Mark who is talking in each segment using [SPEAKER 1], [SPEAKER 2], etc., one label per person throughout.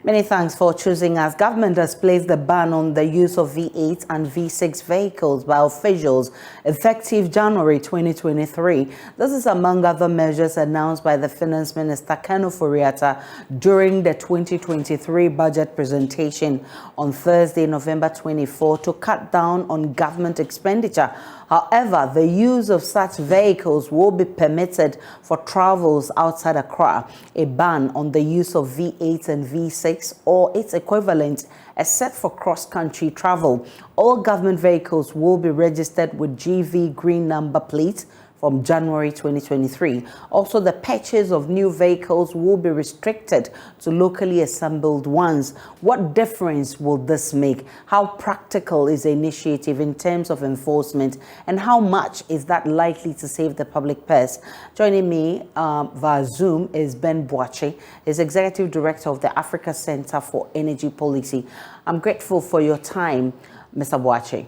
[SPEAKER 1] Many thanks for choosing us. Government has placed the ban on the use of V8 and V6 vehicles by officials effective January 2023. This is among other measures announced by the Finance Minister Kanu Furiata during the 2023 budget presentation on Thursday, November 24, to cut down on government expenditure. However, the use of such vehicles will be permitted for travels outside Accra. A ban on the use of V8 and V6 or its equivalent, except for cross-country travel. All government vehicles will be registered with GV green number plates from January 2023. Also, the purchase of new vehicles will be restricted to locally assembled ones. What difference will this make? How practical is the initiative in terms of enforcement? And how much is that likely to save the public purse? Joining me via Zoom is Ben Boakye, is Executive Director of the Africa Center for Energy Policy. I'm grateful for your time, Mr. Boakye.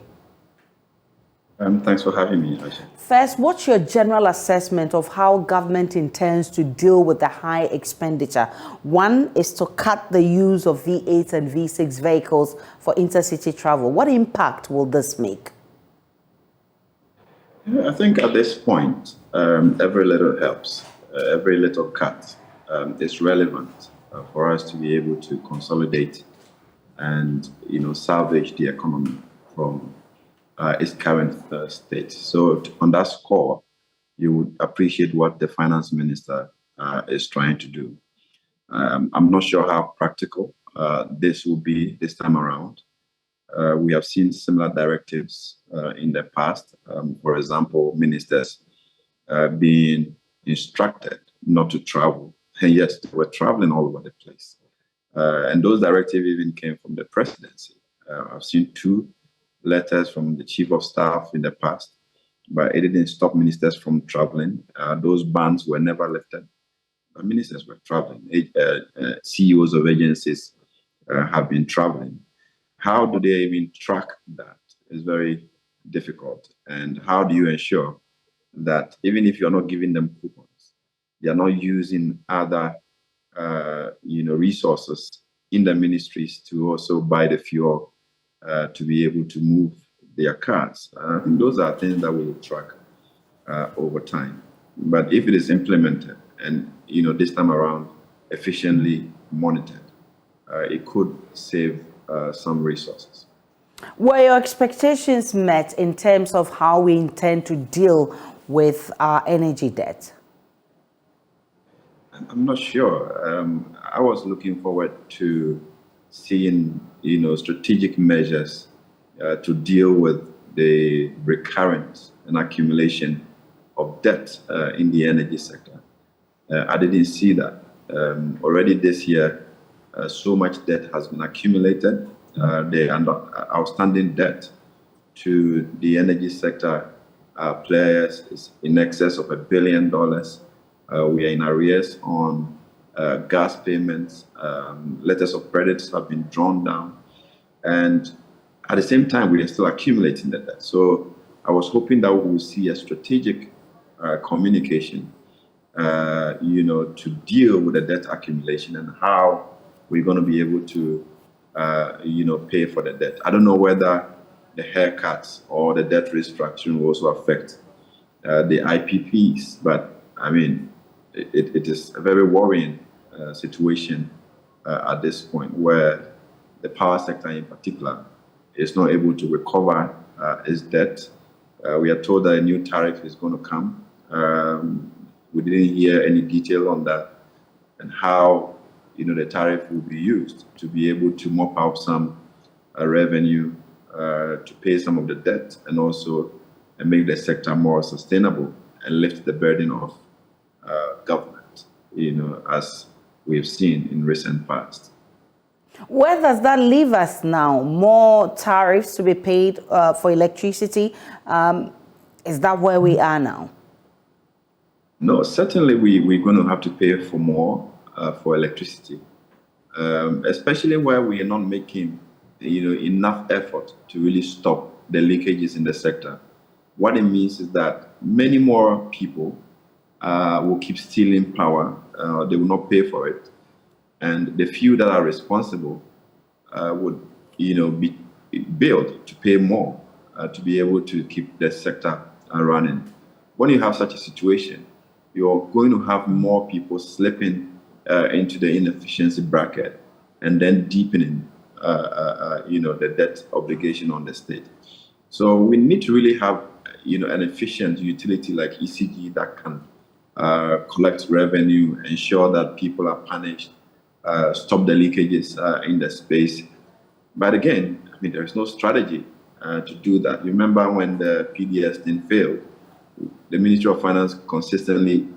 [SPEAKER 2] Thanks for having me, Aisha.
[SPEAKER 1] First, what's your general assessment of how government intends to deal with the high expenditure? One is to cut the use of V8 and V6 vehicles for intercity travel. What impact will this make?
[SPEAKER 2] I think at this point, every little helps. Every little cut is relevant for us to be able to consolidate and, salvage the economy from its current state. So on that score, you would appreciate what the finance minister is trying to do. I'm not sure how practical this will be this time around. We have seen similar directives in the past. For example, ministers being instructed not to travel. And yes, they were traveling all over the place. And those directives even came from the presidency. I've seen two letters from the chief of staff in the past, but it didn't stop ministers from traveling. Those bans were never lifted. Ministers were traveling. CEOs of agencies have been traveling. How do they even track that? It's very difficult. And how do you ensure that even if you're not giving them coupons, they're not using other resources in the ministries to also buy the fuel to be able to move their cars? I think those are things that we will track over time. But if it is implemented and, this time around efficiently monitored, it could save some resources.
[SPEAKER 1] Were your expectations met in terms of how we intend to deal with our energy debt?
[SPEAKER 2] I'm not sure. I was looking forward to seeing, strategic measures to deal with the recurrence and accumulation of debt in the energy sector. I didn't see that. Already this year, so much debt has been accumulated. The outstanding debt to the energy sector players is in excess of $1 billion. We are in arrears on gas payments. Letters of credits have been drawn down. And at the same time, we are still accumulating the debt. So I was hoping that we will see a strategic communication, to deal with the debt accumulation and how we're going to be able to, pay for the debt. I don't know whether the haircuts or the debt restructuring will also affect the IPPs, but I mean, it is a very worrying situation at this point, where the power sector in particular is not able to recover its debt. We are told that a new tariff is going to come. We didn't hear any detail on that and how the tariff will be used to be able to mop up some revenue to pay some of the debt and also make the sector more sustainable and lift the burden of government, as we've seen in recent past.
[SPEAKER 1] Where does that leave us now? More tariffs to be paid for electricity? Is that where we are now?
[SPEAKER 2] No, certainly we're going to have to pay for more for electricity, especially where we are not making enough effort to really stop the leakages in the sector. What it means is that many more people will keep stealing power. They will not pay for it. and the few that are responsible would, be billed to pay more to be able to keep the sector running. When you have such a situation, you're going to have more people slipping into the inefficiency bracket and then deepening, the debt obligation on the state. So we need to really have, an efficient utility like ECG that can collect revenue, ensure that people are punished, stop the leakages in the space. But again, there is no strategy to do that. Remember when the PDS thing failed, the Ministry of Finance consistently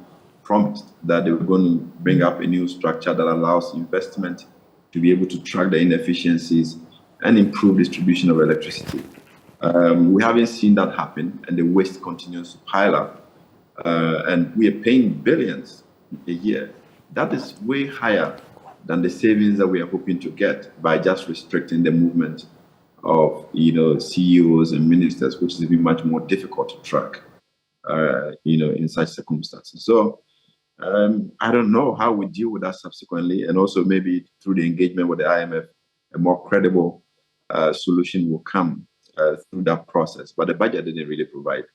[SPEAKER 2] promised that they were going to bring up a new structure that allows investment to be able to track the inefficiencies and improve distribution of electricity. We haven't seen that happen, and the waste continues to pile up. And we are paying billions a year. That is way higher than the savings that we are hoping to get by just restricting the movement of, CEOs and ministers, which is much more difficult to track, in such circumstances. So I don't know how we deal with that subsequently, and also maybe through the engagement with the IMF, a more credible solution will come through that process. But the budget didn't really provide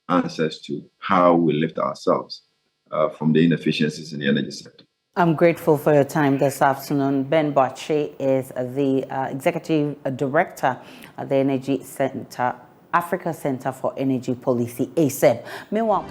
[SPEAKER 2] answers to how we lift ourselves from the inefficiencies in the energy sector.
[SPEAKER 1] I'm grateful for your time this afternoon. Ben Boakye is the Executive Director at the Energy Center, Africa Center for Energy Policy, ACEP. Meanwhile,